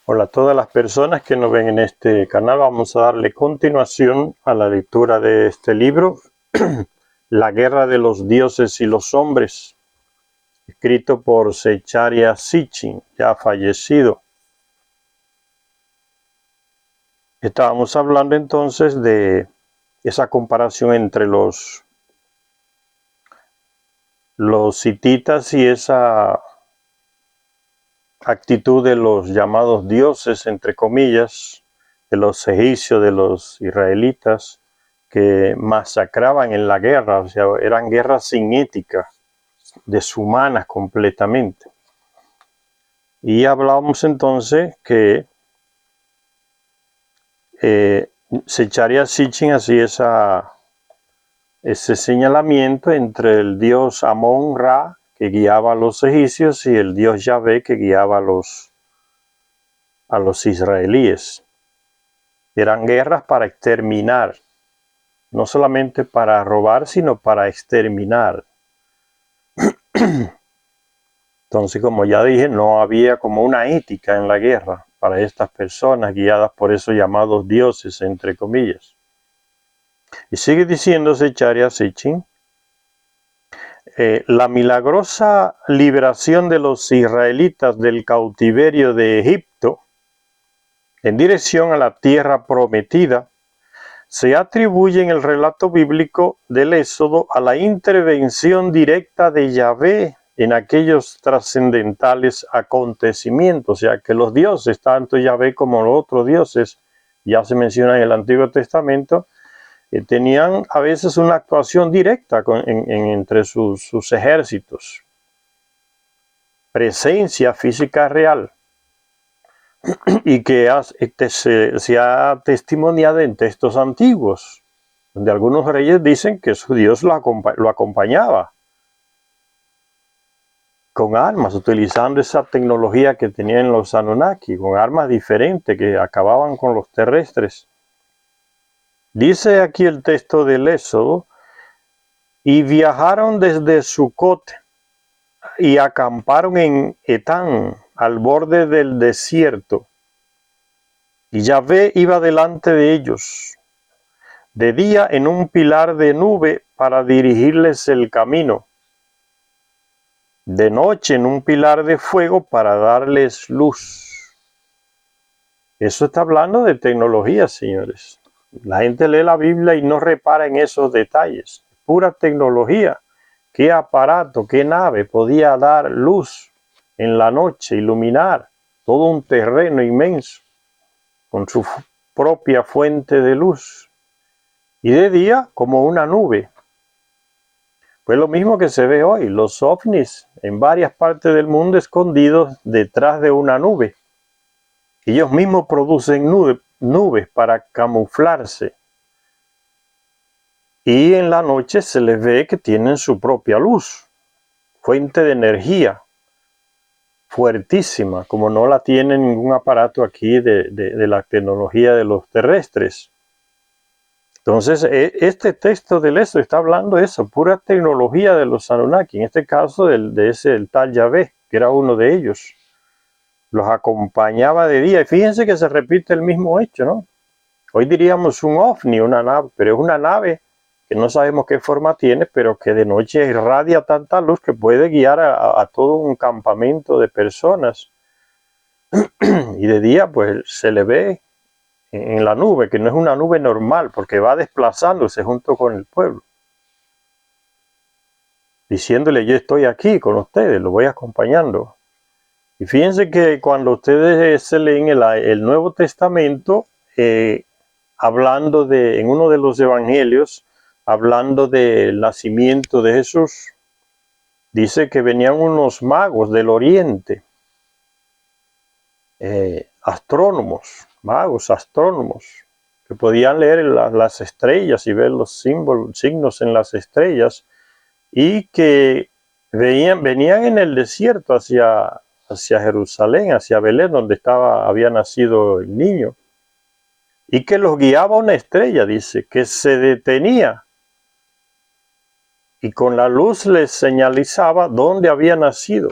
Hola a todas las personas que nos ven en este canal. Vamos a darle continuación a la lectura de este libro, La guerra de los dioses y los hombres, escrito por Zecharia Sitchin, ya fallecido. Estábamos hablando entonces de esa comparación entre los hititas y esa actitud de los llamados dioses, entre comillas, de los egipcios, de los israelitas, que masacraban en la guerra, o sea, eran guerras sin ética, deshumanas completamente. Y hablábamos entonces que Zecharia Sitchin hacía ese señalamiento entre el dios Amón-Ra, que guiaba a los egipcios, y el dios Yahvé, que guiaba a los israelíes. Eran guerras para exterminar, no solamente para robar, sino para exterminar. Entonces, como ya dije, no había como una ética en la guerra para estas personas guiadas por esos llamados dioses, entre comillas. Y sigue diciendo Zecharia Sitchin, la milagrosa liberación de los israelitas del cautiverio de Egipto en dirección a la tierra prometida se atribuye en el relato bíblico del Éxodo a la intervención directa de Yahvé en aquellos trascendentales acontecimientos, o sea que los dioses, tanto Yahvé como los otros dioses, ya se menciona en el Antiguo Testamento, tenían a veces una actuación directa entre sus ejércitos, presencia física real, y que se ha testimoniado en textos antiguos, donde algunos reyes dicen que su Dios lo acompañaba con armas, utilizando esa tecnología que tenían los Anunnaki, con armas diferentes que acababan con los terrestres. Dice aquí el texto del Éxodo, y viajaron desde Sucot y acamparon en Etán, al borde del desierto, y Yahvé iba delante de ellos, de día en un pilar de nube para dirigirles el camino, de noche en un pilar de fuego para darles luz. Eso está hablando de tecnología, señores. La gente lee la Biblia y no repara en esos detalles. Pura tecnología. ¿Qué aparato, qué nave podía dar luz en la noche, iluminar todo un terreno inmenso con su propia fuente de luz? Y de día como una nube. Pues lo mismo que se ve hoy, los ovnis en varias partes del mundo escondidos detrás de una nube. Ellos mismos producen nubes para camuflarse. Y en la noche se les ve que tienen su propia luz, fuente de energía fuertísima, como no la tiene ningún aparato aquí de la tecnología de los terrestres. Entonces, este texto del Éxodo está hablando de eso, pura tecnología de los Anunnaki, en este caso el tal Yahvé, que era uno de ellos. Los acompañaba de día, y fíjense que se repite el mismo hecho, ¿no? Hoy diríamos un ovni, una nave, pero es una nave que no sabemos qué forma tiene, pero que de noche irradia tanta luz que puede guiar a todo un campamento de personas. Y de día, pues, se le ve en la nube, que no es una nube normal, porque va desplazándose junto con el pueblo, diciéndole: yo estoy aquí con ustedes, lo voy acompañando. Y fíjense que cuando ustedes se leen el Nuevo Testamento, hablando en uno de los evangelios, hablando del nacimiento de Jesús, dice que venían unos magos del oriente, astrónomos, que podían leer las estrellas y ver los signos en las estrellas, y que venían en el desierto hacia Jerusalén, hacia Belén, donde había nacido el niño, y que los guiaba una estrella, dice, que se detenía y con la luz les señalizaba dónde había nacido.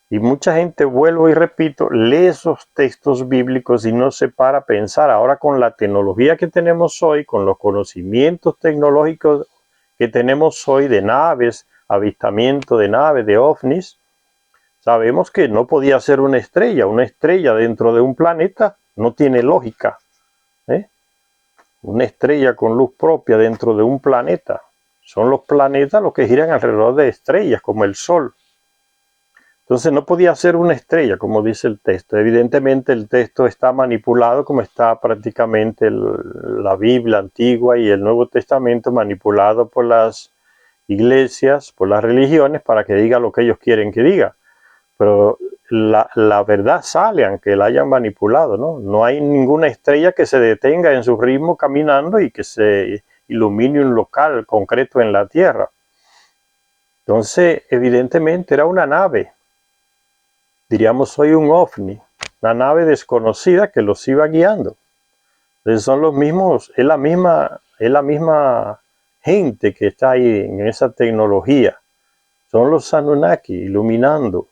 Y mucha gente, vuelvo y repito, lee esos textos bíblicos y no se para a pensar. Ahora con la tecnología que tenemos hoy, con los conocimientos tecnológicos que tenemos hoy de naves, avistamiento de naves, de ovnis, sabemos que no podía ser una estrella dentro de un planeta no tiene lógica. Una estrella con luz propia dentro de un planeta. Son los planetas los que giran alrededor de estrellas, como el Sol. Entonces no podía ser una estrella, como dice el texto. Evidentemente el texto está manipulado, como está prácticamente la Biblia antigua y el Nuevo Testamento, manipulado por las iglesias, por las religiones, para que diga lo que ellos quieren que diga. Pero la verdad sale, aunque la hayan manipulado, ¿no? No hay ninguna estrella que se detenga en su ritmo caminando y que se ilumine un local concreto en la Tierra. Entonces, evidentemente era una nave. Diríamos hoy un ovni, una nave desconocida que los iba guiando. Entonces son los mismos, es la misma gente que está ahí en esa tecnología. Son los Anunnaki iluminando.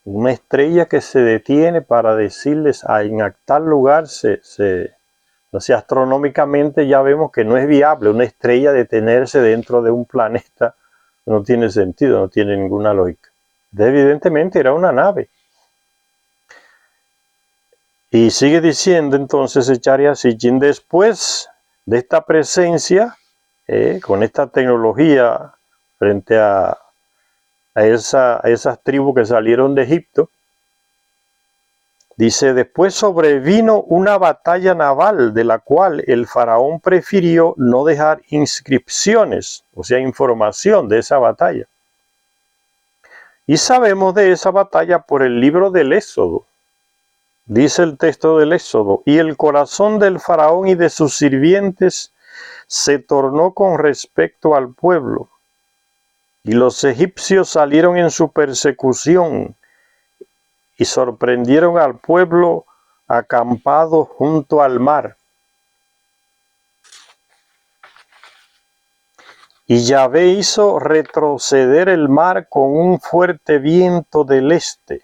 Una estrella que se detiene para decirles en tal lugar o sea, astronómicamente ya vemos que no es viable una estrella detenerse dentro de un planeta. No tiene sentido, no tiene ninguna lógica. Evidentemente era una nave. Y sigue diciendo entonces Echaria Sitchin, después de esta presencia, con esta tecnología frente a esas tribus que salieron de Egipto, dice, después sobrevino una batalla naval de la cual el faraón prefirió no dejar inscripciones, o sea, información de esa batalla. Y sabemos de esa batalla por el libro del Éxodo. Dice el texto del Éxodo, y el corazón del faraón y de sus sirvientes se tornó con respecto al pueblo. Y los egipcios salieron en su persecución y sorprendieron al pueblo acampado junto al mar. Y Yahvé hizo retroceder el mar con un fuerte viento del este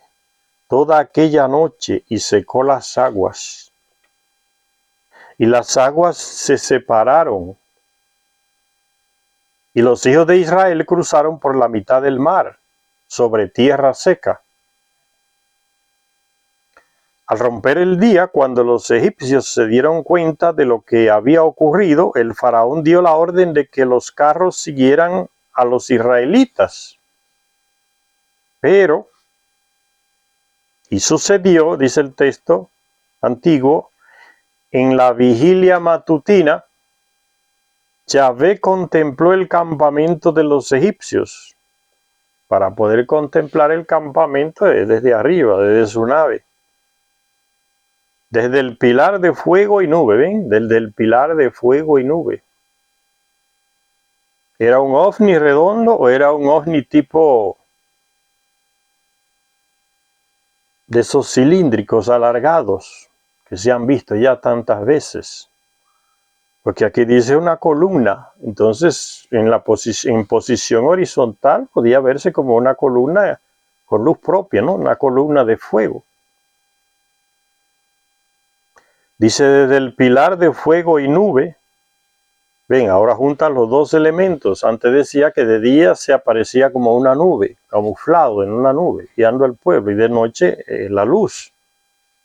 toda aquella noche y secó las aguas. Y las aguas se separaron. Y los hijos de Israel cruzaron por la mitad del mar, sobre tierra seca. Al romper el día, cuando los egipcios se dieron cuenta de lo que había ocurrido, el faraón dio la orden de que los carros siguieran a los israelitas. Pero, y sucedió, dice el texto antiguo, en la vigilia matutina, Yahvé contempló el campamento de los egipcios. Para poder contemplar el campamento desde arriba, desde su nave. Desde el pilar de fuego y nube, ¿ven? Desde el pilar de fuego y nube. ¿Era un ovni redondo o era un ovni tipo de esos cilíndricos alargados que se han visto ya tantas veces? Porque aquí dice una columna, entonces en posición horizontal podía verse como una columna con luz propia, ¿no? Una columna de fuego. Dice desde el pilar de fuego y nube. Ven, ahora juntan los dos elementos. Antes decía que de día se aparecía como una nube, camuflado en una nube, guiando al pueblo, y de noche la luz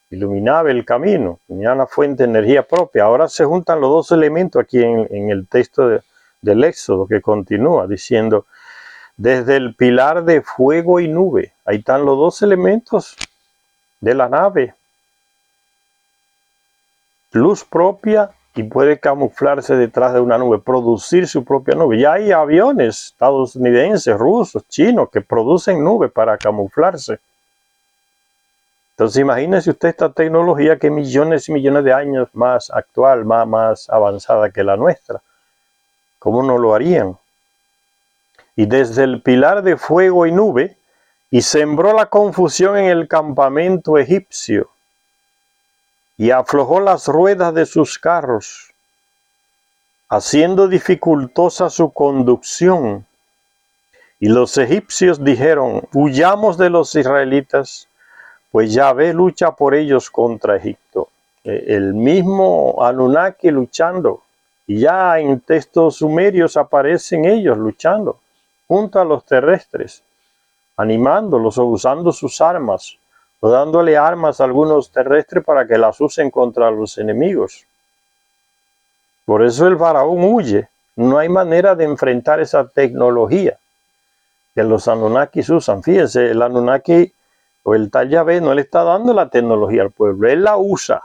iluminaba el camino, tenía una fuente de energía propia. Ahora se juntan los dos elementos aquí en el texto del Éxodo, que continúa diciendo, desde el pilar de fuego y nube. Ahí están los dos elementos de la nave. Luz propia y puede camuflarse detrás de una nube, producir su propia nube. Ya hay aviones estadounidenses, rusos, chinos que producen nube para camuflarse. Entonces imagínese usted esta tecnología que millones y millones de años más actual, más avanzada que la nuestra. ¿Cómo no lo harían? Y desde el pilar de fuego y nube, y sembró la confusión en el campamento egipcio, y aflojó las ruedas de sus carros, haciendo dificultosa su conducción, Y los egipcios dijeron, huyamos de los israelitas, pues Yahvé lucha por ellos contra Egipto. El mismo Anunnaki luchando. Y ya en textos sumerios aparecen ellos luchando junto a los terrestres, animándolos o usando sus armas, o dándole armas a algunos terrestres para que las usen contra los enemigos. Por eso el faraón huye. No hay manera de enfrentar esa tecnología que los Anunnakis usan. Fíjense, el Anunnaki o el tal Yahvé no le está dando la tecnología al pueblo, él la usa.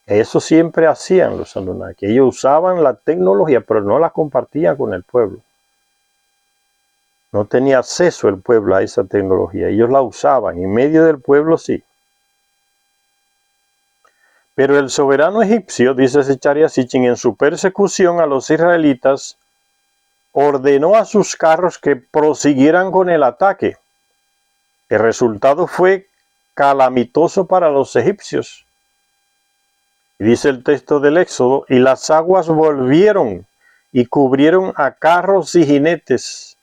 Eso siempre hacían los Anunnaki. Ellos usaban la tecnología, pero no la compartían con el pueblo. No tenía acceso el pueblo a esa tecnología. Ellos la usaban, en medio del pueblo sí. Pero el soberano egipcio, dice Zecharia Sitchin, en su persecución a los israelitas, ordenó a sus carros que prosiguieran con el ataque. El resultado fue calamitoso para los egipcios. Y dice el texto del Éxodo, y las aguas volvieron y cubrieron a carros y jinetes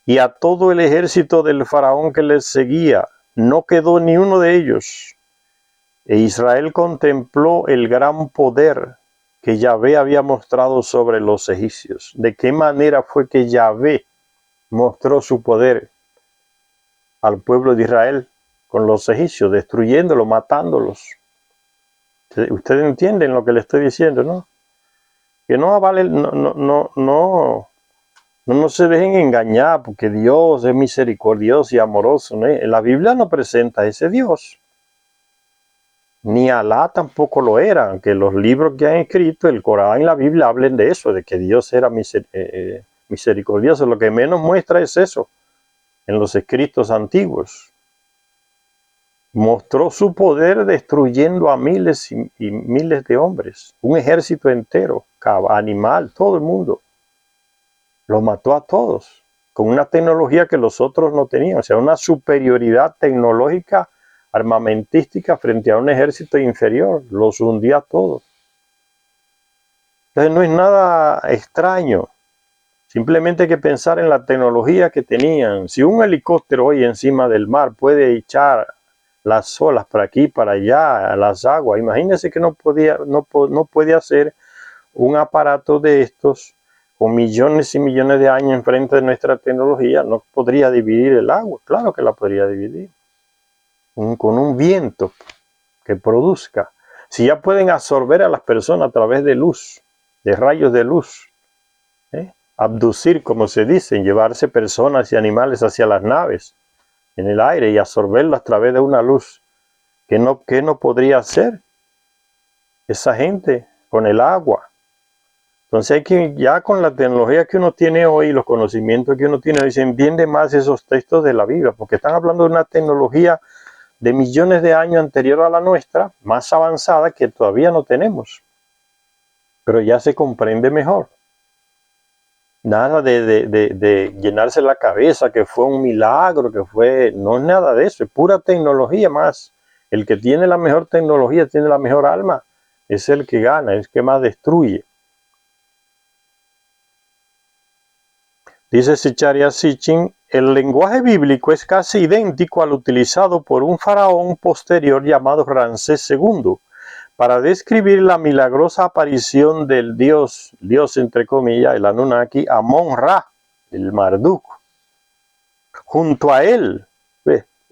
y a todo el ejército del faraón que les seguía. No quedó ni uno de ellos. E Israel contempló el gran poder que Yahvé había mostrado sobre los egipcios. ¿De qué manera fue que Yahvé mostró su poder al pueblo de Israel con los egipcios, destruyéndolos, matándolos? Ustedes entienden lo que le estoy diciendo, ¿no? Que no se dejen engañar, porque Dios es misericordioso y amoroso, ¿no? La Biblia no presenta a ese Dios. Ni Alá tampoco lo era, aunque los libros que han escrito, el Corán y la Biblia hablen de eso, de que Dios era misericordioso. Lo que menos muestra es eso en los escritos antiguos. Mostró su poder destruyendo a miles y miles de hombres, un ejército entero, animal, todo el mundo. Los mató a todos, con una tecnología que los otros no tenían, o sea, una superioridad tecnológica, armamentística frente a un ejército inferior, los hundía a todos. Entonces no es nada extraño, simplemente hay que pensar en la tecnología que tenían. Si un helicóptero hoy encima del mar puede echar las olas para aquí, para allá, las aguas, imagínense que no puede hacer un aparato de estos con millones y millones de años enfrente de nuestra tecnología. No podría dividir el agua, claro que la podría dividir, con un viento que produzca. Si ya pueden absorber a las personas a través de luz, de rayos de luz, abducir, como se dice, llevarse personas y animales hacia las naves en el aire y absorberlas a través de una luz, ¿qué no podría hacer esa gente con el agua? Entonces hay que, ya con la tecnología que uno tiene hoy, los conocimientos que uno tiene hoy, se entiende más esos textos de la Biblia, porque están hablando de una tecnología de millones de años anterior a la nuestra, más avanzada, que todavía no tenemos, pero ya se comprende mejor. Nada de llenarse la cabeza, que fue un milagro, no es nada de eso, es pura tecnología más. El que tiene la mejor tecnología, tiene la mejor alma, es el que gana, es el que más destruye. Dice Zecharia Sitchin, el lenguaje bíblico es casi idéntico al utilizado por un faraón posterior llamado Ramsés II, para describir la milagrosa aparición del dios entre comillas, el Anunnaki, Amon-Ra, el Marduk. Junto a él,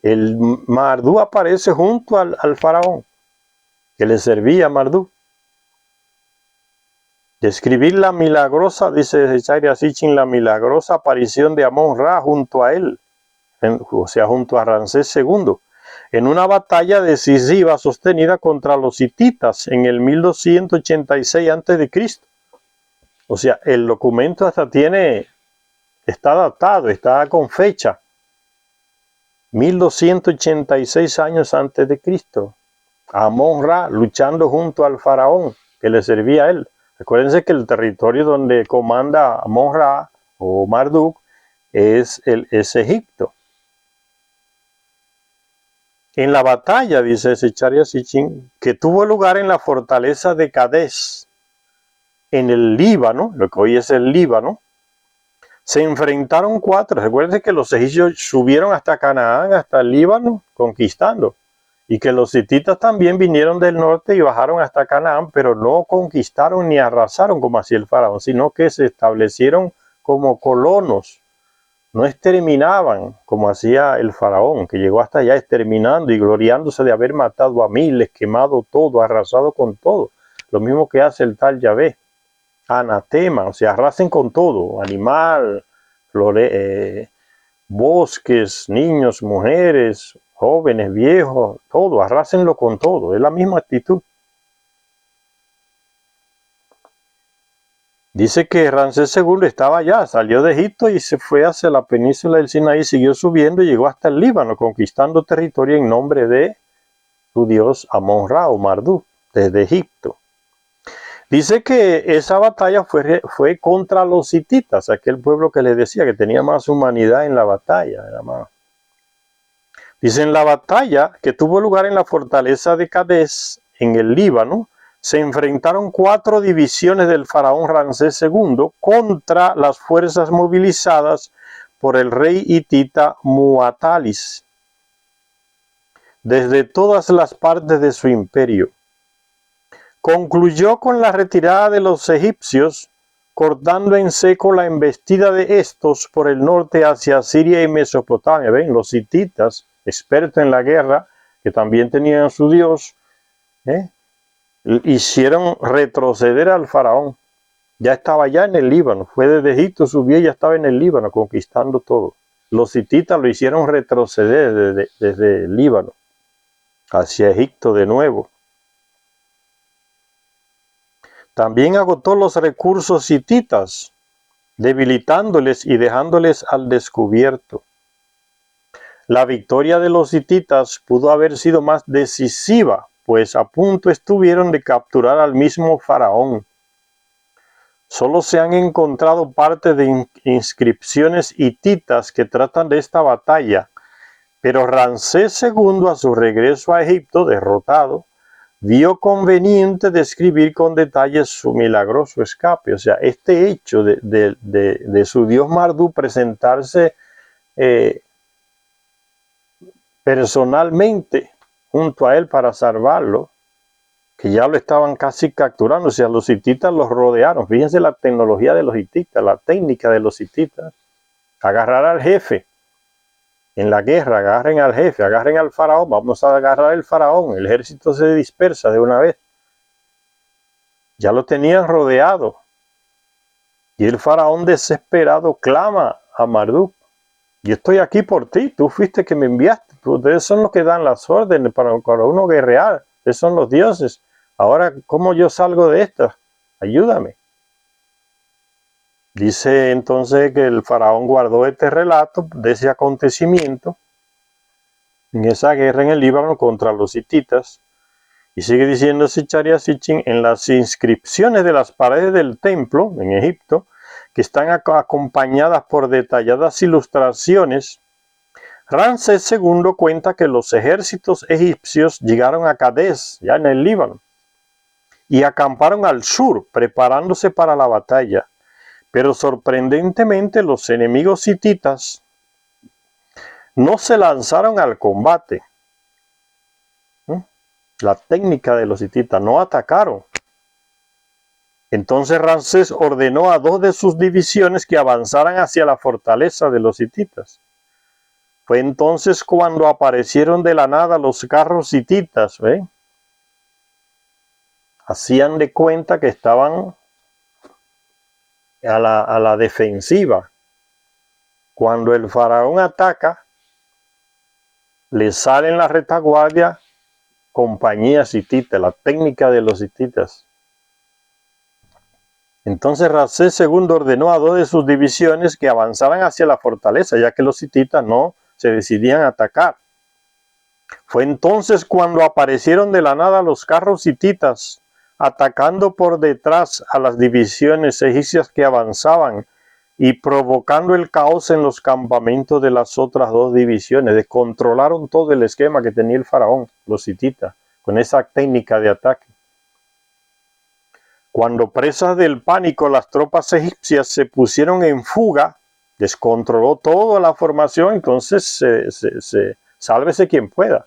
el Marduk aparece junto al faraón, que le servía a Marduk. Describir la milagrosa, dice Zecharia Sitchin, la milagrosa aparición de Amon-Ra junto a él, o sea, junto a Ramsés II, en una batalla decisiva sostenida contra los hititas en el 1286 a.C. O sea, el documento está datado, está con fecha. 1286 años antes de Cristo. Amon-Ra luchando junto al faraón que le servía a él. Recuérdense que el territorio donde comanda Amon-Ra o Marduk es Egipto. En la batalla, dice Zecharia Sitchin, que tuvo lugar en la fortaleza de Kadesh, en el Líbano, lo que hoy es el Líbano, Se enfrentaron 4. Recuerden que los egipcios subieron hasta Canaán, hasta el Líbano, conquistando. Y que los hititas también vinieron del norte y bajaron hasta Canaán, pero no conquistaron ni arrasaron como hacía el faraón, sino que se establecieron como colonos. No exterminaban como hacía el faraón, que llegó hasta allá exterminando y gloriándose de haber matado a miles, quemado todo, arrasado con todo. Lo mismo que hace el tal Yahvé. Anatema, o sea, arrasen con todo, animal, bosques, niños, mujeres, jóvenes, viejos, todo, arrásenlo con todo, es la misma actitud. Dice que Ramsés II estaba allá, salió de Egipto y se fue hacia la península del Sinaí, siguió subiendo y llegó hasta el Líbano, conquistando territorio en nombre de su dios Amon-Ra o Marduk, desde Egipto. Dice que esa batalla fue contra los hititas, aquel pueblo que les decía que tenía más humanidad en la batalla. Era más. Dice, en la batalla que tuvo lugar en la fortaleza de Cades, en el Líbano, se enfrentaron 4 divisiones del faraón Ramsés II contra las fuerzas movilizadas por el rey hitita Muatalis desde todas las partes de su imperio. Concluyó con la retirada de los egipcios, cortando en seco la embestida de estos por el norte hacia Siria y Mesopotamia. Ven, los hititas, expertos en la guerra, que también tenían su dios, hicieron retroceder al faraón. Ya estaba ya en el Líbano, fue desde Egipto, subió y ya estaba en el Líbano, conquistando todo. Los hititas lo hicieron retroceder desde el Líbano hacia Egipto de nuevo. También agotó los recursos hititas, debilitándoles y dejándoles al descubierto. La victoria de los hititas pudo haber sido más decisiva, pues a punto estuvieron de capturar al mismo faraón. Solo se han encontrado parte de inscripciones hititas que tratan de esta batalla, pero Ramsés II, a su regreso a Egipto, derrotado, vio conveniente describir con detalles su milagroso escape. O sea, este hecho de su dios Marduk presentarse personalmente junto a él para salvarlo, que ya lo estaban casi capturando, o sea, los hititas los rodearon. Fíjense la tecnología de los hititas, la técnica de los hititas. Agarrar al jefe en la guerra, agarren al jefe, agarren al faraón, vamos a agarrar al faraón, el ejército se dispersa de una vez. Ya lo tenían rodeado. Y el faraón desesperado clama a Marduk: yo estoy aquí por ti, tú fuiste que me enviaste, ustedes son los que dan las órdenes para uno guerrear, ustedes son los dioses. Ahora, ¿cómo yo salgo de esta? Ayúdame. Dice entonces que el faraón guardó este relato de ese acontecimiento en esa guerra en el Líbano contra los hititas. Y sigue diciendo Sicharia Sitchin, en las inscripciones de las paredes del templo en Egipto, que están acompañadas por detalladas ilustraciones, Ramsés II cuenta que los ejércitos egipcios llegaron a Cades, ya en el Líbano, y acamparon al sur, preparándose para la batalla. Pero sorprendentemente los enemigos hititas no se lanzaron al combate. La técnica de los hititas, no atacaron. Entonces Ramsés ordenó a 2 de sus divisiones que avanzaran hacia la fortaleza de los hititas. Fue entonces cuando aparecieron de la nada los carros hititas, ¿ven? Hacían de cuenta que estaban a la defensiva. Cuando el faraón ataca, le sale en la retaguardia compañías hititas, la técnica de los hititas. Entonces Ramsés II ordenó a 2 de sus divisiones que avanzaran hacia la fortaleza, ya que los hititas no se decidían a atacar. Fue entonces cuando aparecieron de la nada los carros hititas, atacando por detrás a las divisiones egipcias que avanzaban y provocando el caos en los campamentos de las otras 2 divisiones. Descontrolaron todo el esquema que tenía el faraón, los hititas, con esa técnica de ataque. Cuando presas del pánico, las tropas egipcias se pusieron en fuga descontroló toda la formación, entonces sálvese quien pueda.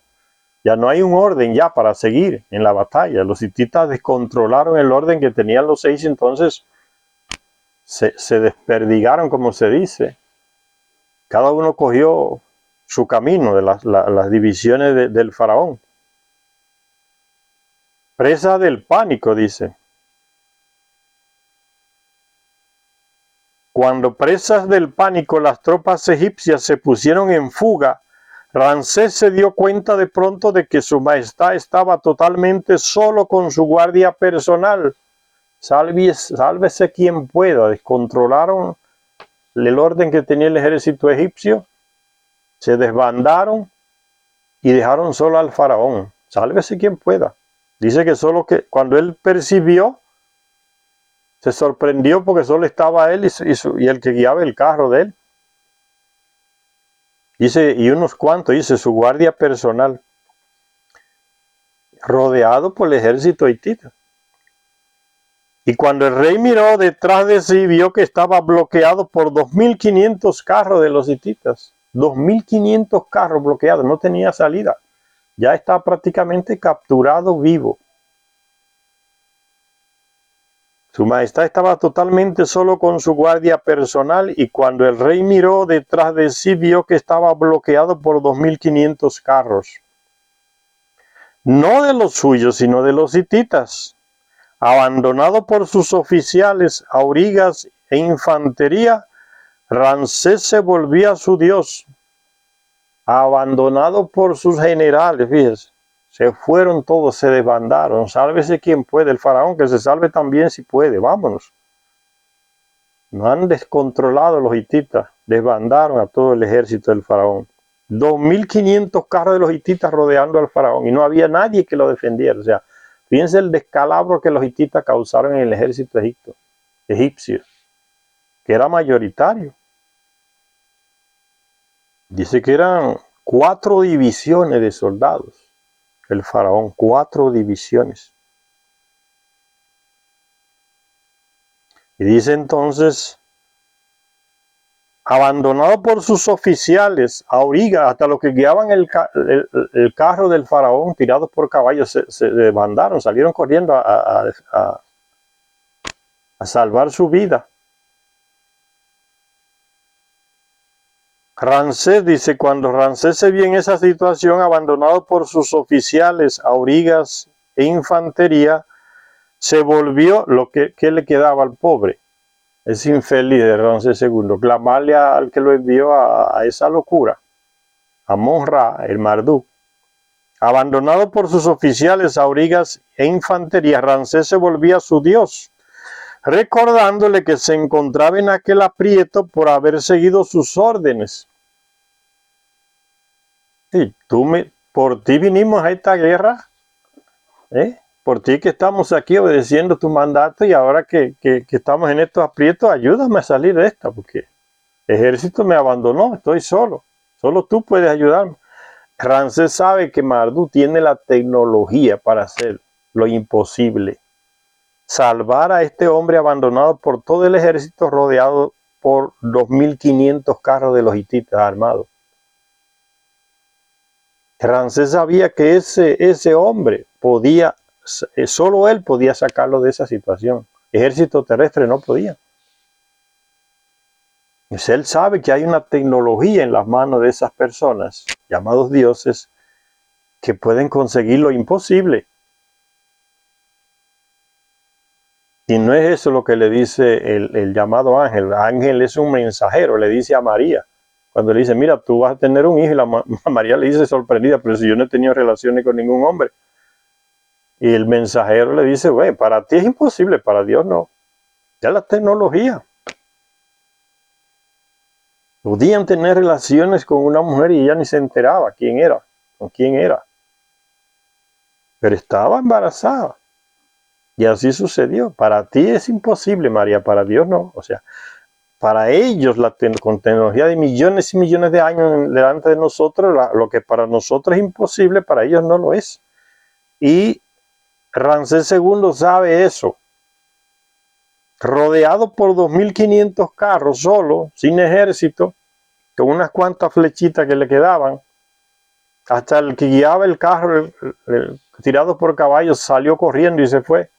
Ya no hay un orden ya para seguir en la batalla. Los hititas descontrolaron el orden que tenían los 6, entonces se desperdigaron, como se dice. Cada uno cogió su camino de las divisiones del faraón. Presa del pánico, dice. Cuando presas del pánico las tropas egipcias se pusieron en fuga, Ramsés se dio cuenta de pronto de que su majestad estaba totalmente solo con su guardia personal. Sálvese quien pueda. Descontrolaron el orden que tenía el ejército egipcio, se desbandaron y dejaron solo al faraón. Sálvese quien pueda. Dice que solo que cuando él percibió, se sorprendió porque solo estaba él y el que guiaba el carro de él. Dice, y unos cuantos, dice, su guardia personal, rodeado por el ejército hitita. Y cuando el rey miró detrás de sí, vio que estaba bloqueado por 2.500 carros de los hititas. 2.500 carros bloqueados, no tenía salida. Ya está prácticamente capturado vivo. Su majestad estaba totalmente solo con su guardia personal y cuando el rey miró detrás de sí vio que estaba bloqueado por 2.500 carros. No de los suyos, sino de los hititas. Abandonado por sus oficiales, aurigas e infantería, Ramsés se volvía a su Dios. Abandonado por sus generales, fíjese. Se fueron todos, se desbandaron. Sálvese quien puede. El faraón que se salve también si puede. Vámonos. No han descontrolado los hititas. Desbandaron a todo el ejército del faraón. 2.500 carros de los hititas rodeando al faraón. Y no había nadie que lo defendiera. O sea, fíjense el descalabro que los hititas causaron en el ejército egipcio. Que era mayoritario. Dice que eran 4 divisiones de soldados. El faraón, 4 divisiones. Y dice entonces, abandonado por sus oficiales, aurigas, hasta los que guiaban el carro del faraón, tirados por caballos, se desbandaron, salieron corriendo a salvar su vida. Ramsés dice, cuando Ramsés se vio en esa situación, abandonado por sus oficiales, aurigas e infantería, se volvió lo que le quedaba al pobre. Es infeliz de Ramsés II, clamarle al que lo envió a esa locura, a Monra, el Marduk. Abandonado por sus oficiales, aurigas e infantería, Ramsés se volvía a su Dios, recordándole que se encontraba en aquel aprieto por haber seguido sus órdenes. Sí, por ti vinimos a esta guerra, por ti que estamos aquí obedeciendo tu mandato y ahora que estamos en estos aprietos, ayúdame a salir de esta, porque el ejército me abandonó, estoy solo tú puedes ayudarme. Ramsés sabe que Marduk tiene la tecnología para hacer lo imposible. Salvar a este hombre abandonado por todo el ejército rodeado por 2.500 carros de los hititas armados. Ramsés sabía que ese hombre solo él podía sacarlo de esa situación. Ejército terrestre no podía. Pues él sabe que hay una tecnología en las manos de esas personas, llamados dioses, que pueden conseguir lo imposible. Y no es eso lo que le dice el llamado ángel. El ángel es un mensajero, le dice a María. Cuando le dice, mira, tú vas a tener un hijo, y María le dice sorprendida, pero si yo no he tenido relaciones con ningún hombre. Y el mensajero le dice, bueno, para ti es imposible, para Dios no. Ya la tecnología. Podían tener relaciones con una mujer y ella ni se enteraba con quién era. Pero estaba embarazada. Y así sucedió. Para ti es imposible, María, para Dios no. O sea, para ellos, con tecnología de millones y millones de años delante de nosotros, lo que para nosotros es imposible, para ellos no lo es. Y Ramsés II sabe eso. rodeado por 2.500 carros solo, sin ejército, con unas cuantas flechitas que le quedaban. Hasta el que guiaba el carro, tirado por caballos, salió corriendo y se fue.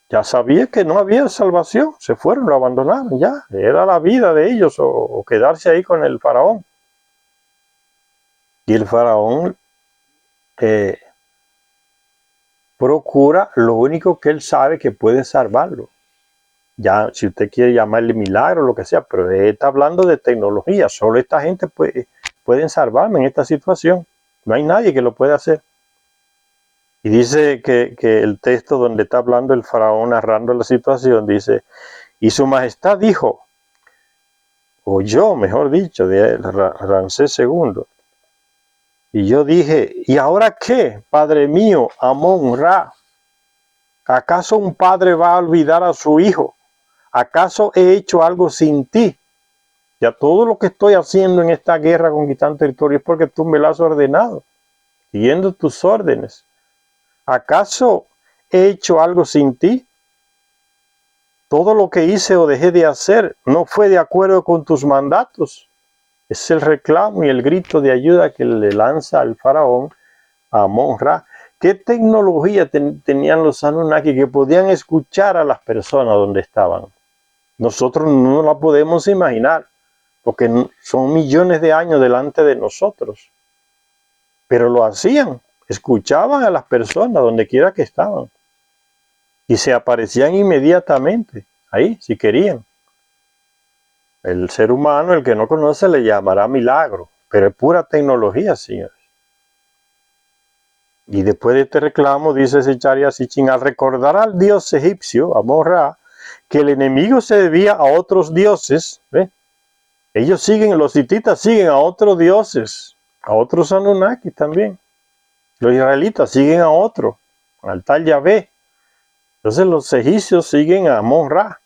Ya sabía que no había salvación, se fueron, lo abandonaron, ya. Era la vida de ellos o quedarse ahí con el faraón. Y el faraón procura lo único que él sabe que puede salvarlo. Ya, si usted quiere llamarle milagro, lo que sea, pero él está hablando de tecnología. Solo esta gente pueden salvarme en esta situación. No hay nadie que lo pueda hacer. Y dice que el texto donde está hablando el faraón narrando la situación, dice, y su majestad dijo, o yo, mejor dicho, de Ramsés II, y yo dije, ¿y ahora qué, padre mío, Amón-Ra? ¿Acaso un padre va a olvidar a su hijo? ¿Acaso he hecho algo sin ti? Ya todo lo que estoy haciendo en esta guerra conquistando territorio es porque tú me lo has ordenado, siguiendo tus órdenes. ¿Acaso he hecho algo sin ti? Todo lo que hice o dejé de hacer no fue de acuerdo con tus mandatos. Es el reclamo y el grito de ayuda que le lanza al faraón a Amón-Ra. ¿Qué tecnología tenían los Anunnaki que podían escuchar a las personas donde estaban? Nosotros no la podemos imaginar, porque son millones de años delante de nosotros. Pero lo hacían, escuchaban a las personas donde quiera que estaban. Y se aparecían inmediatamente, ahí, si querían. El ser humano, el que no conoce, le llamará milagro, pero es pura tecnología, señores. Y después de este reclamo, dice Secharia Sitchin, al recordar al dios egipcio, Amón-Ra, que el enemigo se debía a otros dioses, ¿ve? Ellos siguen, los hititas siguen a otros dioses, a otros Anunnaki también. Los israelitas siguen a otro, al tal Yahvé. Entonces los egipcios siguen a Amón-Ra.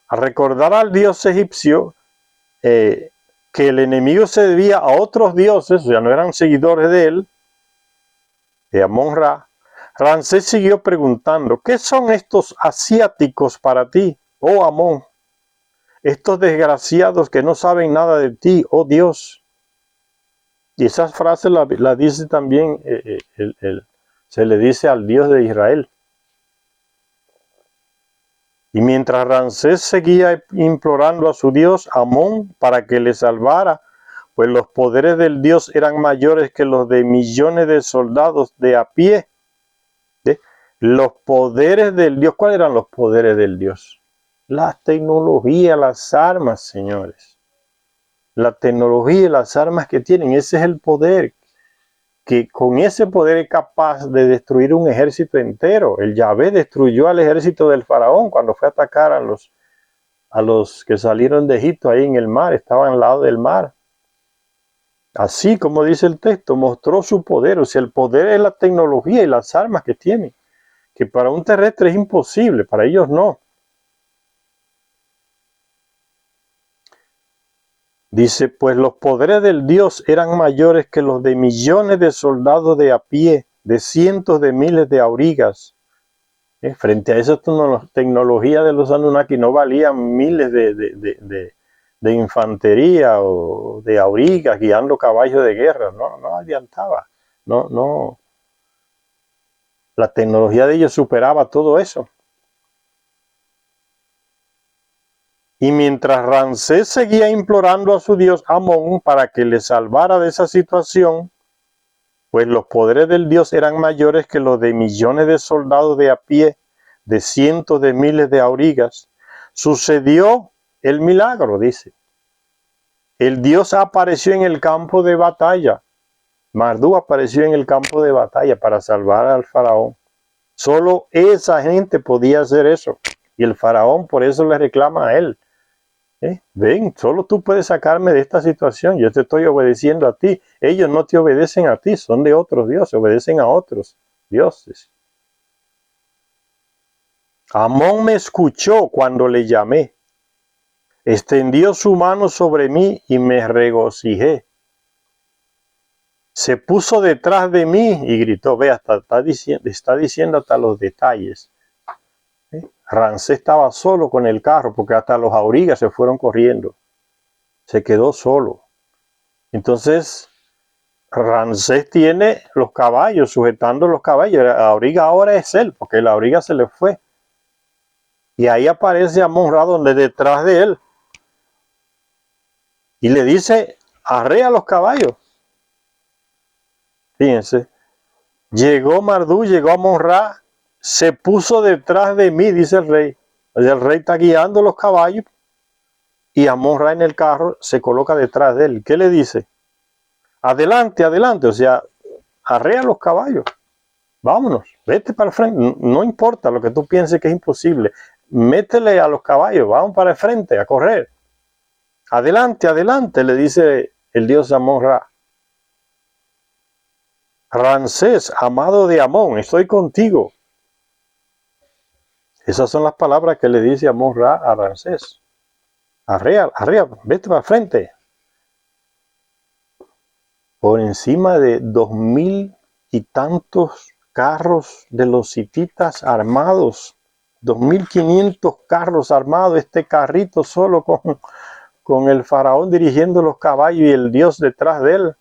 Al recordar al dios egipcio que el enemigo se debía a otros dioses, o sea, no eran seguidores de él, de Amón-Ra, Ramsés siguió preguntando, ¿qué son estos asiáticos para ti, oh Amón? Estos desgraciados que no saben nada de ti, oh Dios. Y esas frases la dice también, se le dice al Dios de Israel. Y mientras Ramsés seguía implorando a su Dios, Amón, para que le salvara, pues los poderes del Dios eran mayores que los de millones de soldados de a pie. ¿Sí? Los poderes del Dios, ¿cuáles eran los poderes del Dios? La tecnología, las armas, señores. La tecnología y las armas que tienen, ese es el poder. Que con ese poder es capaz de destruir un ejército entero. El Yahvé destruyó al ejército del faraón cuando fue a atacar a los que salieron de Egipto ahí en el mar, estaban al lado del mar. Así como dice el texto, mostró su poder. O sea, el poder es la tecnología y las armas que tiene, que para un terrestre es imposible, para ellos no. Dice, pues los poderes del Dios eran mayores que los de millones de soldados de a pie, de cientos de miles de aurigas. Frente a esa tecnología de los Anunnaki no valían miles de infantería o de aurigas guiando caballos de guerra. No adiantaba. No. La tecnología de ellos superaba todo eso. Y mientras Ramsés seguía implorando a su dios Amón para que le salvara de esa situación, pues los poderes del dios eran mayores que los de millones de soldados de a pie, de cientos de miles de aurigas, sucedió el milagro, dice. El dios apareció en el campo de batalla. Marduk apareció en el campo de batalla para salvar al faraón. Solo esa gente podía hacer eso. Y el faraón por eso le reclama a él. Ven, solo tú puedes sacarme de esta situación. Yo te estoy obedeciendo a ti. Ellos no te obedecen a ti, son de otros dioses, obedecen a otros dioses. Amón me escuchó cuando le llamé. Extendió su mano sobre mí y me regocijé. Se puso detrás de mí y gritó. Ve, está diciendo hasta los detalles. Ramsés estaba solo con el carro porque hasta los aurigas se fueron corriendo. Se quedó solo. Entonces, Ramsés tiene los caballos, sujetando los caballos. La auriga ahora es él, porque la auriga se le fue. Y ahí aparece Amon-Ra donde detrás de él. Y le dice, arrea los caballos. Fíjense. Llegó Marduk, llegó Amon-Ra, se puso detrás de mí, dice el rey. El rey está guiando los caballos y Amon-Ra en el carro se coloca detrás de él. ¿Qué le dice? Adelante, adelante, o sea, arrea los caballos. Vámonos, vete para el frente. No importa lo que tú pienses que es imposible. Métele a los caballos, vamos para el frente a correr. Adelante, adelante, le dice el dios Amon-Ra. Ramsés, amado de Amón, estoy contigo. Esas son las palabras que le dice Amon-Ra a Ramsés. Arrea, arrea, vete para el frente. Por encima de 2000 y tantos carros de los hititas armados, 2500 carros armados, este carrito solo con el faraón dirigiendo los caballos y el dios detrás de él,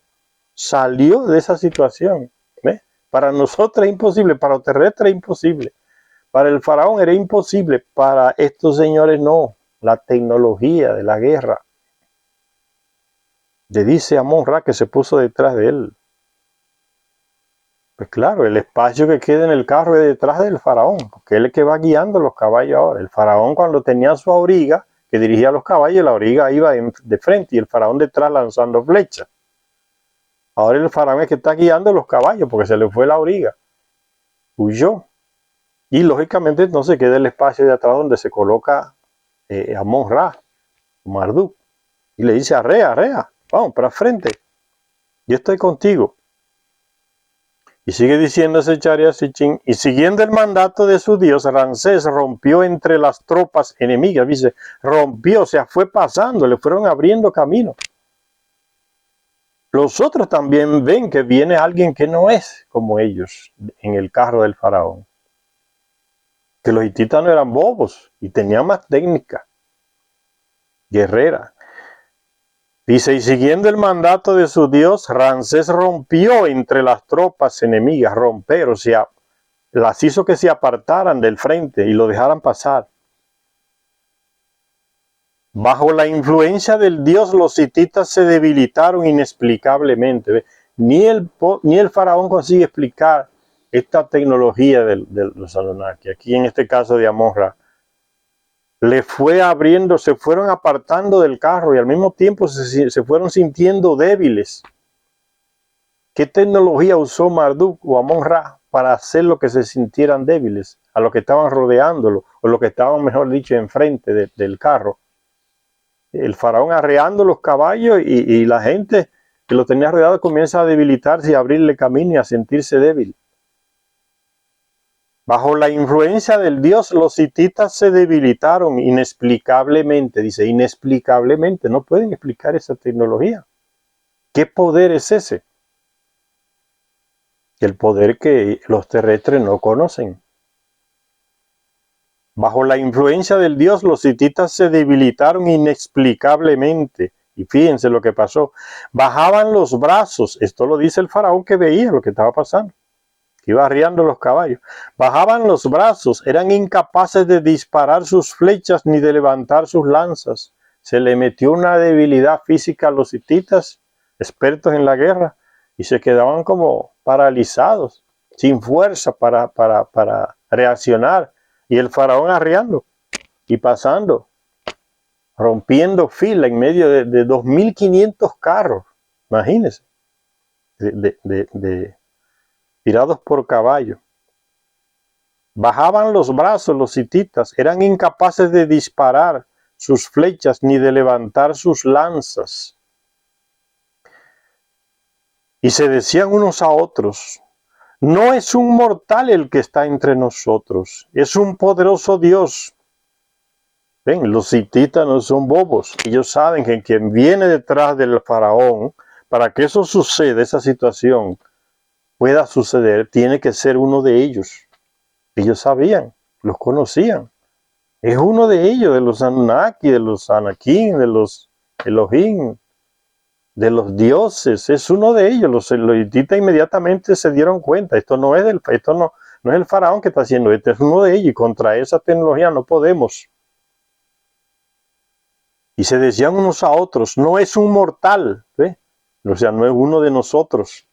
salió de esa situación. ¿Ve? Para nosotros es imposible, para los terrestres es imposible, para el faraón era imposible, para estos señores no, la tecnología de la guerra. Le dice a Amon-Ra que se puso detrás de él. Pues claro, el espacio que queda en el carro es detrás del faraón, porque él es el que va guiando los caballos ahora. El faraón cuando tenía su auriga, que dirigía los caballos, la auriga iba de frente y el faraón detrás lanzando flechas. Ahora el faraón es el que está guiando los caballos, porque se le fue la auriga. Huyó. Y lógicamente entonces queda el espacio de atrás donde se coloca Amon-Ra, Marduk. Y le dice, arrea, arrea, vamos para frente. Yo estoy contigo. Y sigue diciendo ese Chariasichín, y siguiendo el mandato de su dios, Ramsés rompió entre las tropas enemigas, dice, rompió, o sea, fue pasando, le fueron abriendo camino. Los otros también ven que viene alguien que no es como ellos en el carro del faraón. Que los hititas no eran bobos y tenían más técnica guerrera. Dice, y siguiendo el mandato de su dios, Ramsés rompió entre las tropas enemigas, romper, o sea, las hizo que se apartaran del frente y lo dejaran pasar. Bajo la influencia del dios, los hititas se debilitaron inexplicablemente. Ni el faraón consigue explicar esta tecnología de los Anunnaki. Aquí en este caso de Amon-Ra. Le fue abriendo, se fueron apartando del carro y al mismo tiempo se fueron sintiendo débiles. ¿Qué tecnología usó Marduk o Amon-Ra para hacer lo que se sintieran débiles? A los que estaban rodeándolo, o los que estaban, mejor dicho, enfrente del carro. El faraón arreando los caballos y la gente que lo tenía rodeado comienza a debilitarse y a abrirle camino y a sentirse débil. Bajo la influencia del dios, los hititas se debilitaron inexplicablemente. Dice, inexplicablemente, no pueden explicar esa tecnología. ¿Qué poder es ese? El poder que los terrestres no conocen. Bajo la influencia del dios, los hititas se debilitaron inexplicablemente. Y fíjense lo que pasó. Bajaban los brazos. Esto lo dice el faraón que veía lo que estaba pasando. Que iba arriando los caballos. Bajaban los brazos. Eran incapaces de disparar sus flechas ni de levantar sus lanzas. Se le metió una debilidad física a los hititas, expertos en la guerra, y se quedaban como paralizados, sin fuerza para reaccionar. Y el faraón arriando y pasando, rompiendo fila en medio de 2500 carros, imagínense, tirados por caballo. Bajaban los brazos los hititas, eran incapaces de disparar sus flechas ni de levantar sus lanzas. Y se decían unos a otros, no es un mortal el que está entre nosotros, es un poderoso Dios. Ven, los hititas no son bobos. Ellos saben que quien viene detrás del faraón, para que eso suceda, esa situación pueda suceder, tiene que ser uno de ellos. Ellos sabían. los conocían. Es uno de ellos, de los Anunnaki, de los Anakim, de los Elohim, de los dioses. Es uno de ellos. Los hititas inmediatamente se dieron cuenta. Esto no es no es el faraón que está haciendo esto, es uno de ellos. Y contra esa tecnología no podemos. Y se decían unos a otros, no es un mortal, ¿ve? O sea, no es uno de nosotros.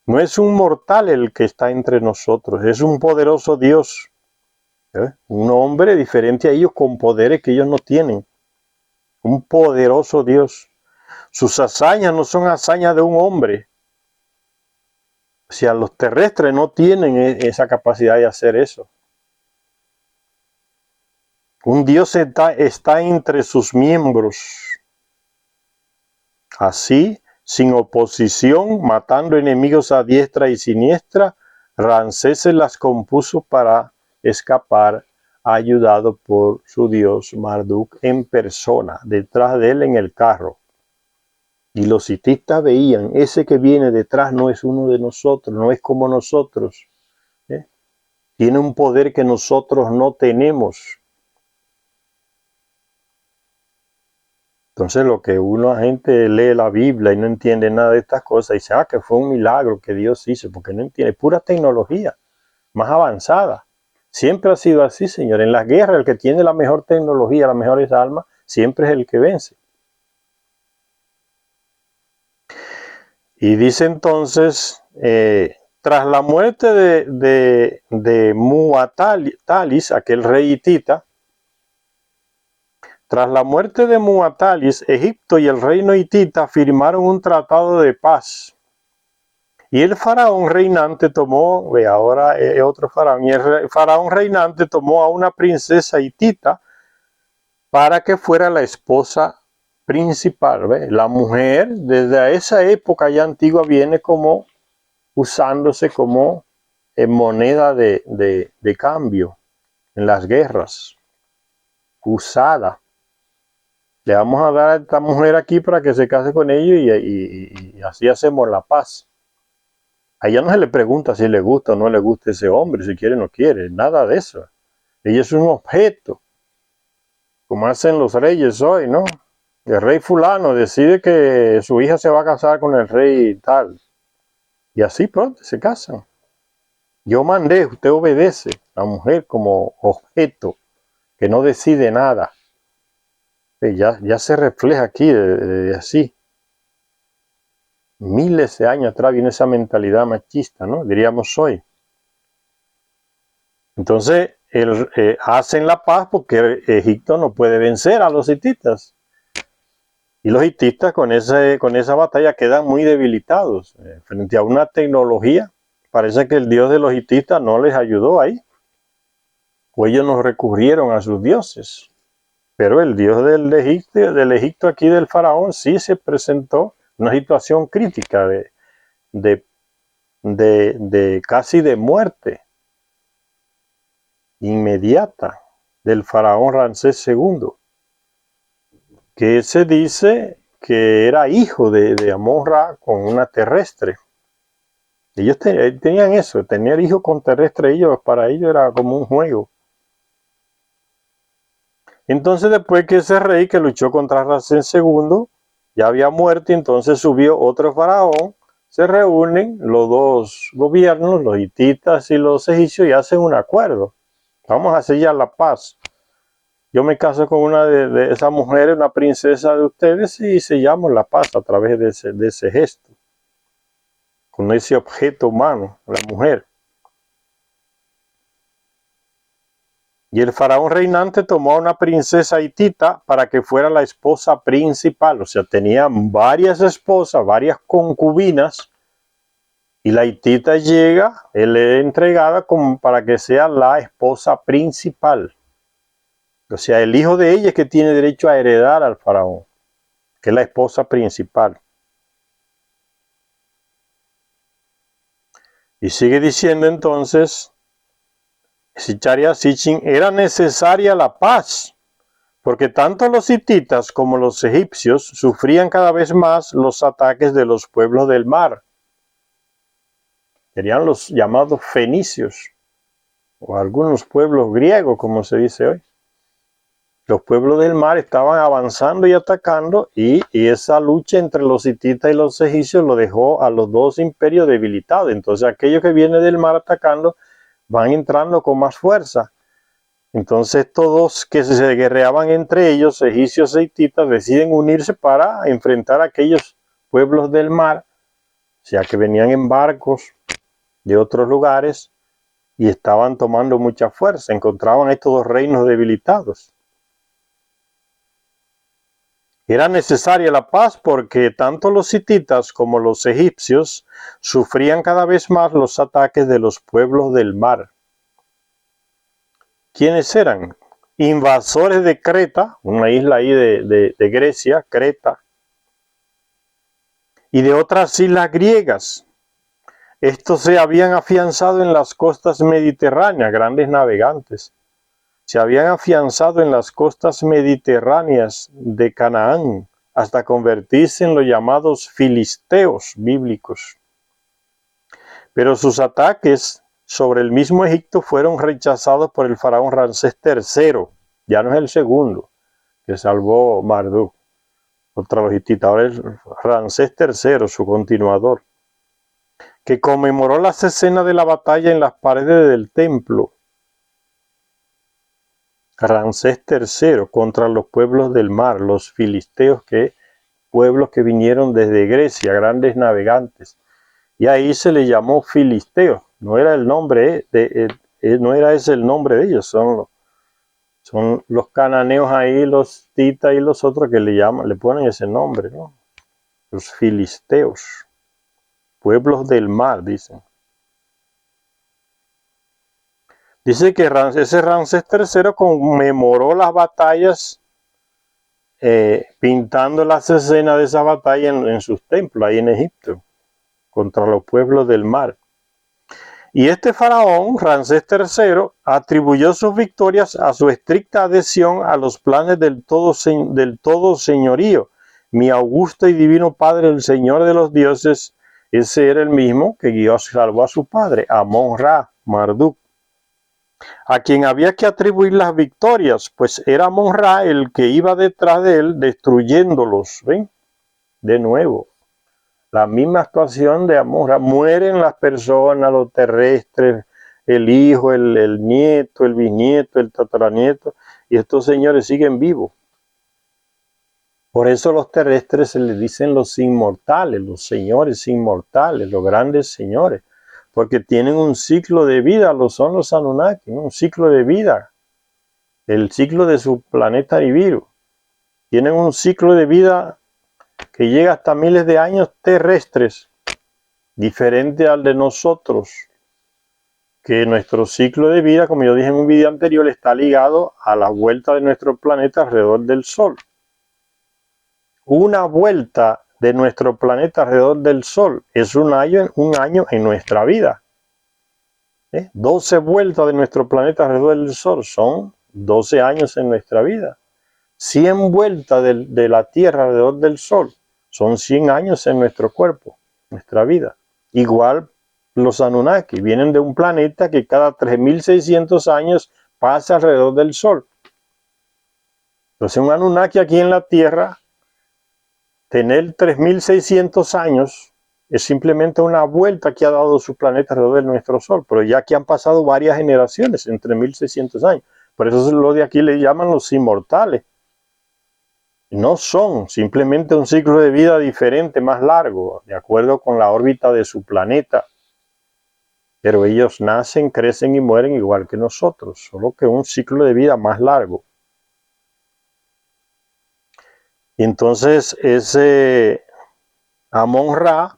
No es un mortal el que está entre nosotros, es un poderoso Dios. Un hombre diferente a ellos con poderes que ellos no tienen. Un poderoso Dios. Sus hazañas no son hazañas de un hombre. O sea, los terrestres no tienen esa capacidad de hacer eso. Un Dios está entre sus miembros. Así, sin oposición, matando enemigos a diestra y siniestra, Ramsés se las compuso para escapar, ayudado por su dios Marduk en persona, detrás de él en el carro. Y los hititas veían, ese que viene detrás no es uno de nosotros, no es como nosotros. Tiene un poder que nosotros no tenemos. Entonces lo que la gente lee la Biblia y no entiende nada de estas cosas, dice, que fue un milagro que Dios hizo, porque no entiende, pura tecnología, más avanzada. Siempre ha sido así, Señor. En las guerras, el que tiene la mejor tecnología, las mejores armas, siempre es el que vence. Y dice entonces, tras la muerte de Muatalis, aquel rey hitita, tras la muerte de Muatalis, Egipto y el reino hitita firmaron un tratado de paz. Y el faraón reinante tomó, ahora otro faraón, y el faraón reinante tomó a una princesa hitita para que fuera la esposa principal. ¿Ve? La mujer desde esa época ya antigua viene como usándose como moneda de cambio en las guerras, usada. Le vamos a dar a esta mujer aquí para que se case con ellos y así hacemos la paz. A ella no se le pregunta si le gusta o no le gusta ese hombre, si quiere o no quiere, nada de eso. Ella es un objeto, como hacen los reyes hoy, ¿no? El rey fulano decide que su hija se va a casar con el rey tal. Y así pronto se casan. Yo mandé, usted obedece. La mujer como objeto, que no decide nada. Ya se refleja aquí de así. Miles de años atrás viene esa mentalidad machista, ¿no? Diríamos hoy. Entonces, hacen la paz porque Egipto no puede vencer a los hititas. Y los hititas con esa batalla quedan muy debilitados frente a una tecnología. Parece que el dios de los hititas no les ayudó ahí. O ellos no recurrieron a sus dioses. Pero el dios del Egipto aquí del faraón sí se presentó en una situación crítica de casi de muerte inmediata del faraón Ramsés II, que se dice que era hijo de Amon-Ra con una terrestre. Ellos tenían eso, tener hijos con terrestre, para ellos era como un juego. Entonces después que ese rey que luchó contra Ramsés II ya había muerto, entonces subió otro faraón, se reúnen los dos gobiernos, los hititas y los egipcios, y hacen un acuerdo. Vamos a sellar la paz. Yo me caso con una de esas mujeres, una princesa de ustedes, y sellamos la paz a través de ese gesto, con ese objeto humano, la mujer. Y el faraón reinante tomó a una princesa hitita para que fuera la esposa principal. O sea, tenía varias esposas, varias concubinas. Y la hitita llega, él es entregada como para que sea la esposa principal. O sea, el hijo de ella es que tiene derecho a heredar al faraón, que es la esposa principal. Y sigue diciendo entonces, Sicharia Sitchin, era necesaria la paz, porque tanto los hititas como los egipcios sufrían cada vez más los ataques de los pueblos del mar. Serían los llamados fenicios. o algunos pueblos griegos, como se dice hoy. Los pueblos del mar estaban avanzando y atacando, y esa lucha entre los hititas y los egipcios lo dejó a los dos imperios debilitados. Entonces aquellos que vienen del mar atacando van entrando con más fuerza. Entonces estos dos que se guerreaban entre ellos, egipcios e hititas, deciden unirse para enfrentar a aquellos pueblos del mar, o sea que venían en barcos de otros lugares y estaban tomando mucha fuerza. Encontraban a estos dos reinos debilitados. Era necesaria la paz porque tanto los hititas como los egipcios sufrían cada vez más los ataques de los pueblos del mar. ¿Quiénes eran? Invasores de Creta, una isla ahí de Grecia, Creta, y de otras islas griegas. Estos se habían afianzado en las costas mediterráneas, grandes navegantes. Se habían afianzado en las costas mediterráneas de Canaán hasta convertirse en los llamados filisteos bíblicos. Pero sus ataques sobre el mismo Egipto fueron rechazados por el faraón Ramsés III, ya no es el segundo, que salvó Marduk contra los hititas, ahora es Ramsés III, su continuador, que conmemoró las escenas de la batalla en las paredes del templo. Ramsés III contra los pueblos del mar, los filisteos, pueblos que vinieron desde Grecia, grandes navegantes. Y ahí se le llamó filisteos. No era el nombre no era ese el nombre de ellos, son los cananeos ahí, los hititas y los otros que le ponen ese nombre, ¿no? Los filisteos, pueblos del mar, dicen. Dice que ese Ramsés III conmemoró las batallas pintando las escenas de esa batalla en sus templos, ahí en Egipto, contra los pueblos del mar. Y este faraón, Ramsés III, atribuyó sus victorias a su estricta adhesión a los planes del todo señorío. Mi augusto y divino padre, el Señor de los dioses, ese era el mismo que salvó a su padre, Amón-Ra, Marduk, a quien había que atribuir las victorias, pues era Amón-Ra el que iba detrás de él destruyéndolos. ¿Ven? De nuevo, la misma actuación de Amón-Ra. Mueren las personas, los terrestres, el hijo, el nieto, el bisnieto, el tataranieto, y estos señores siguen vivos. Por eso los terrestres se les dicen los inmortales, los señores inmortales, los grandes señores, porque tienen un ciclo de vida, lo son los Anunnaki, ¿no? Un ciclo de vida, el ciclo de su planeta Nibiru. Tienen un ciclo de vida que llega hasta miles de años terrestres, diferente al de nosotros, que nuestro ciclo de vida, como yo dije en un video anterior, está ligado a la vuelta de nuestro planeta alrededor del Sol. Una vuelta de nuestro planeta alrededor del Sol es un año en nuestra vida. 12 vueltas de nuestro planeta alrededor del Sol son 12 años en nuestra vida. 100 vueltas de la Tierra alrededor del Sol son 100 años en nuestro cuerpo, nuestra vida. Igual los Anunnaki vienen de un planeta que cada 3600 años pasa alrededor del Sol. Entonces un Anunnaki aquí en la Tierra, tener 3600 años es simplemente una vuelta que ha dado su planeta alrededor de nuestro Sol, pero ya que han pasado varias generaciones, entre 1600 años. Por eso lo de aquí le llaman los inmortales. No son simplemente un ciclo de vida diferente, más largo, de acuerdo con la órbita de su planeta. Pero ellos nacen, crecen y mueren igual que nosotros, solo que un ciclo de vida más largo. Y entonces ese Amón-Ra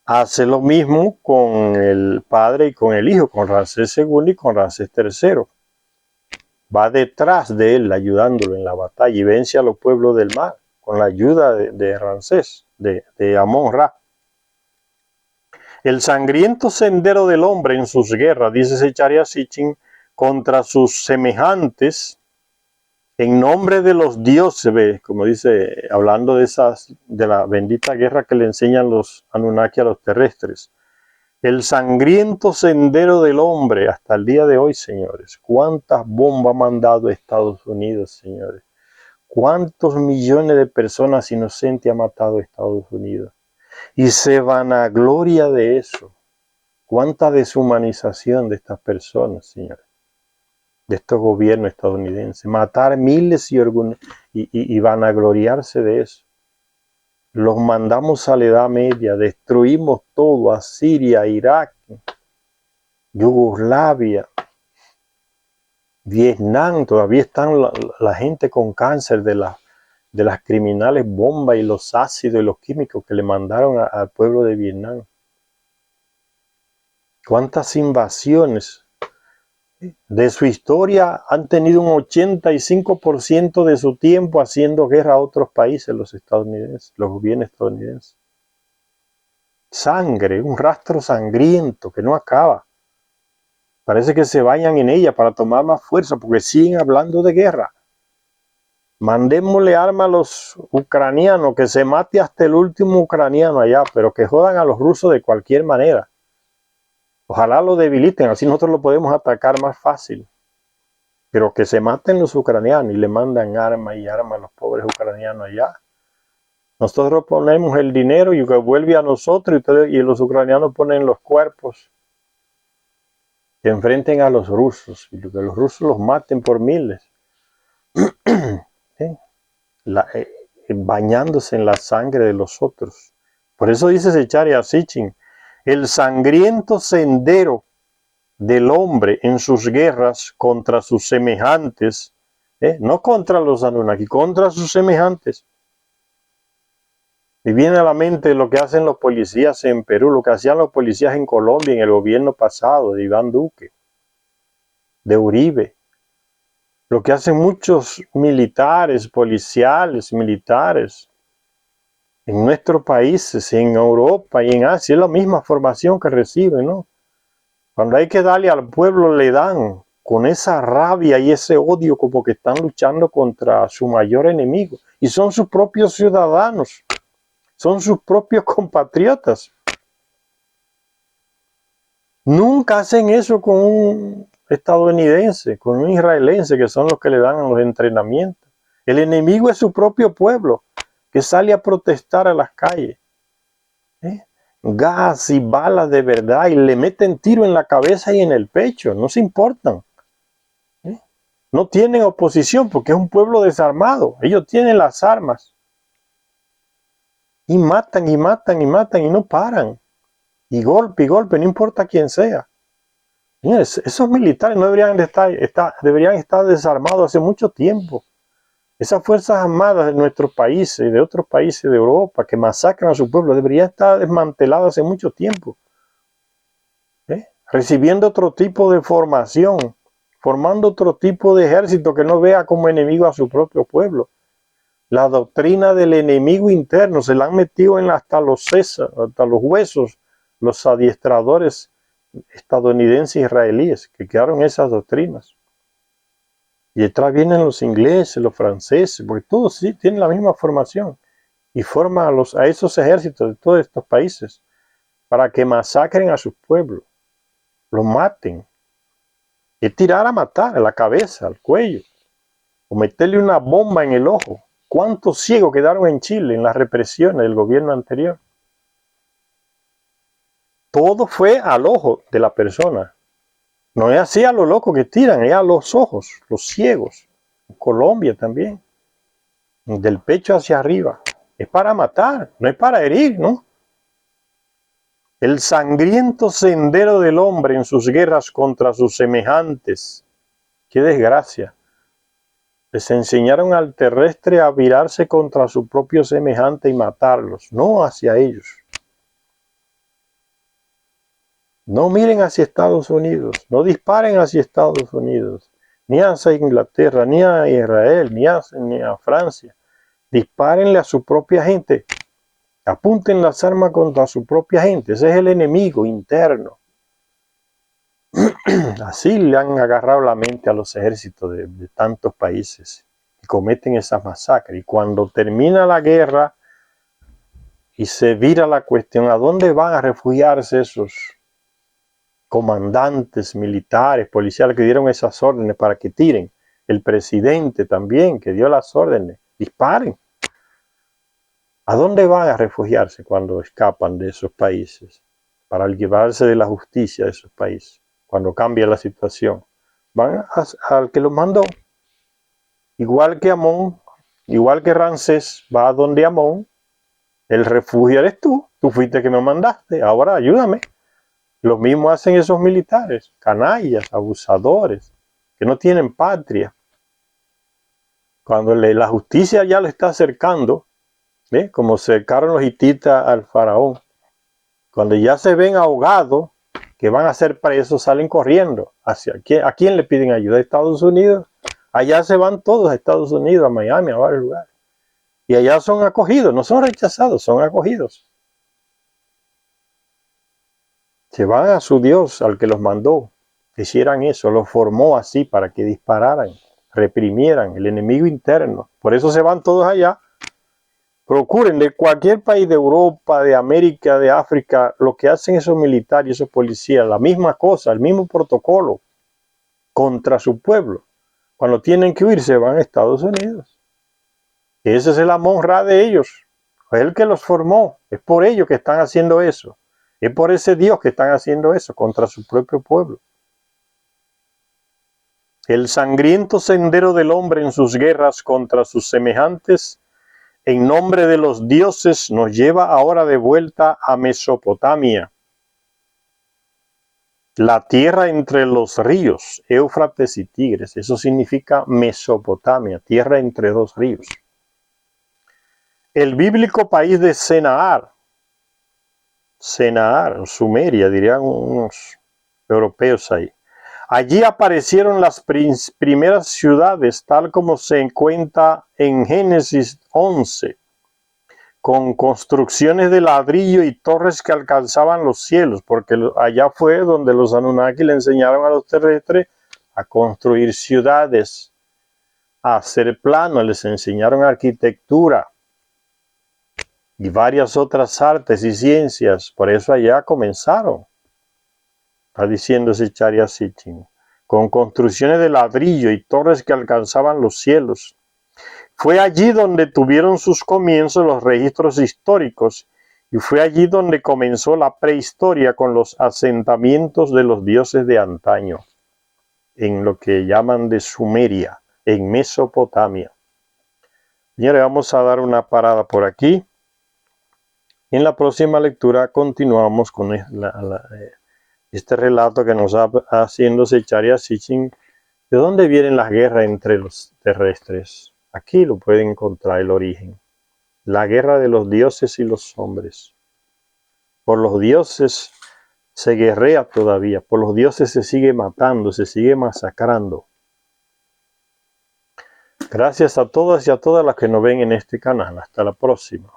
hace lo mismo con el padre y con el hijo, con Ramsés II y con Ramsés III. Va detrás de él, ayudándolo en la batalla, y vence a los pueblos del mar con la ayuda de Ramsés, de Amón-Ra. El sangriento sendero del hombre en sus guerras, dice Zecharia Sitchin, contra sus semejantes, en nombre de los dioses, como dice, hablando de la bendita guerra que le enseñan los Anunnaki a los terrestres. El sangriento sendero del hombre hasta el día de hoy, señores. ¿Cuántas bombas ha mandado Estados Unidos, señores? ¿Cuántos millones de personas inocentes ha matado Estados Unidos? Y se vanagloria de eso. ¿Cuánta deshumanización de estas personas, señores? De estos gobiernos estadounidenses. Matar miles y vanagloriarse de eso. Los mandamos a la Edad Media, destruimos todo, a Siria, Irak, Yugoslavia, Vietnam. Todavía están la gente con cáncer de las criminales bombas y los ácidos y los químicos que le mandaron al pueblo de Vietnam. ¿Cuántas invasiones de su historia han tenido un 85% de su tiempo haciendo guerra a otros países, los estadounidenses, los gobiernos estadounidenses? Sangre, un rastro sangriento que no acaba. Parece que se vayan en ella para tomar más fuerza porque siguen hablando de guerra. Mandémosle armas a los ucranianos, que se mate hasta el último ucraniano allá, pero que jodan a los rusos de cualquier manera. Ojalá lo debiliten, así nosotros lo podemos atacar más fácil. Pero que se maten los ucranianos y le mandan armas y armas a los pobres ucranianos allá. Nosotros ponemos el dinero y que vuelve a nosotros y los ucranianos ponen los cuerpos. Que enfrenten a los rusos y que los rusos los maten por miles. Bañándose en la sangre de los otros. Por eso dice Zecharia Sitchin, el sangriento sendero del hombre en sus guerras contra sus semejantes, no contra los Anunnaki, contra sus semejantes. Y viene a la mente lo que hacen los policías en Perú, lo que hacían los policías en Colombia en el gobierno pasado de Iván Duque, de Uribe. Lo que hacen muchos militares, policiales, militares, en nuestros países, en Europa y en Asia, es la misma formación que reciben, ¿no? Cuando hay que darle al pueblo, le dan con esa rabia y ese odio como que están luchando contra su mayor enemigo. Y son sus propios ciudadanos, son sus propios compatriotas. Nunca hacen eso con un estadounidense, con un israelense, que son los que le dan los entrenamientos. El enemigo es su propio pueblo, que sale a protestar a las calles. Gas y balas de verdad, y le meten tiro en la cabeza y en el pecho, no se importan. No tienen oposición porque es un pueblo desarmado, ellos tienen las armas. Y matan y matan y matan y no paran. Y golpe, no importa quién sea. Señores, esos militares no deberían estar desarmados hace mucho tiempo. Esas fuerzas armadas de nuestros países y de otros países de Europa que masacran a su pueblo deberían estar desmanteladas hace mucho tiempo. Recibiendo otro tipo de formación, formando otro tipo de ejército que no vea como enemigo a su propio pueblo. La doctrina del enemigo interno se la han metido hasta los huesos los adiestradores estadounidenses e israelíes que crearon esas doctrinas. Y detrás vienen los ingleses, los franceses, porque todos sí tienen la misma formación y forman a esos ejércitos de todos estos países para que masacren a sus pueblos, los maten. Y tirar a matar, a la cabeza, al cuello, o meterle una bomba en el ojo. ¿Cuántos ciegos quedaron en Chile en las represiones del gobierno anterior? Todo fue al ojo de la persona. No es así a lo loco que tiran, es a los ojos, los ciegos. En Colombia también. Del pecho hacia arriba. Es para matar, no es para herir, ¿no? El sangriento sendero del hombre en sus guerras contra sus semejantes. ¡Qué desgracia! Les enseñaron al terrestre a virarse contra su propio semejante y matarlos, no hacia ellos. No miren hacia Estados Unidos, no disparen hacia Estados Unidos, ni hacia Inglaterra, ni a Israel, ni a Francia. Dispárenle a su propia gente. Apunten las armas contra su propia gente. Ese es el enemigo interno. Así le han agarrado la mente a los ejércitos de tantos países y cometen esas masacres. Y cuando termina la guerra y se vira la cuestión, ¿a dónde van a refugiarse esos comandantes militares, policiales que dieron esas órdenes para que tiren. El presidente también que dio las órdenes, disparen. ¿A dónde van a refugiarse cuando escapan de esos países? Para llevarse de la justicia de esos países, cuando cambia la situación. Van al que los mandó. Igual que Amón, igual que Ramsés, va a donde Amón. El refugio eres tú fuiste que me mandaste, ahora ayúdame. Lo mismo hacen esos militares, canallas, abusadores, que no tienen patria. Cuando la justicia ya lo está acercando, ¿ve? Como cercaron los hititas al faraón, cuando ya se ven ahogados, que van a ser presos, salen corriendo. ¿A quién le piden ayuda? ¿A Estados Unidos? Allá se van todos a Estados Unidos, a Miami, a varios lugares. Y allá son acogidos, no son rechazados, son acogidos. Se van a su Dios, al que los mandó, que hicieran eso, los formó así para que dispararan, reprimieran el enemigo interno. Por eso se van todos allá. Procuren de cualquier país de Europa, de América, de África, lo que hacen esos militares, esos policías, la misma cosa, el mismo protocolo contra su pueblo. Cuando tienen que huir, se van a Estados Unidos. Ese es el Amón-Ra de ellos. Es el que los formó. Es por ello que están haciendo eso. Es por ese Dios que están haciendo eso contra su propio pueblo. El sangriento sendero del hombre en sus guerras contra sus semejantes, en nombre de los dioses, nos lleva ahora de vuelta a Mesopotamia, la tierra entre los ríos, Éufrates y Tigres. Eso significa Mesopotamia, tierra entre dos ríos. El bíblico país de Senaar, Sumeria, dirían unos europeos ahí. Allí aparecieron las primeras ciudades, tal como se encuentra en Génesis 11, con construcciones de ladrillo y torres que alcanzaban los cielos, porque allá fue donde los Anunnaki le enseñaron a los terrestres a construir ciudades, a hacer planos, les enseñaron arquitectura y varias otras artes y ciencias. Por eso allá comenzaron. Está diciendo Zecharia Sitchin, con construcciones de ladrillo y torres que alcanzaban los cielos. Fue allí donde tuvieron sus comienzos los registros históricos y fue allí donde comenzó la prehistoria con los asentamientos de los dioses de antaño, en lo que llaman de Sumeria, en Mesopotamia. Señores, vamos a dar una parada por aquí. En la próxima lectura continuamos con este relato que nos está haciendo Zecharia Sitchin. ¿De dónde vienen las guerras entre los terrestres? Aquí lo pueden encontrar el origen. La guerra de los dioses y los hombres. Por los dioses se guerrea todavía. Por los dioses se sigue matando, se sigue masacrando. Gracias a todas y a todas las que nos ven en este canal. Hasta la próxima.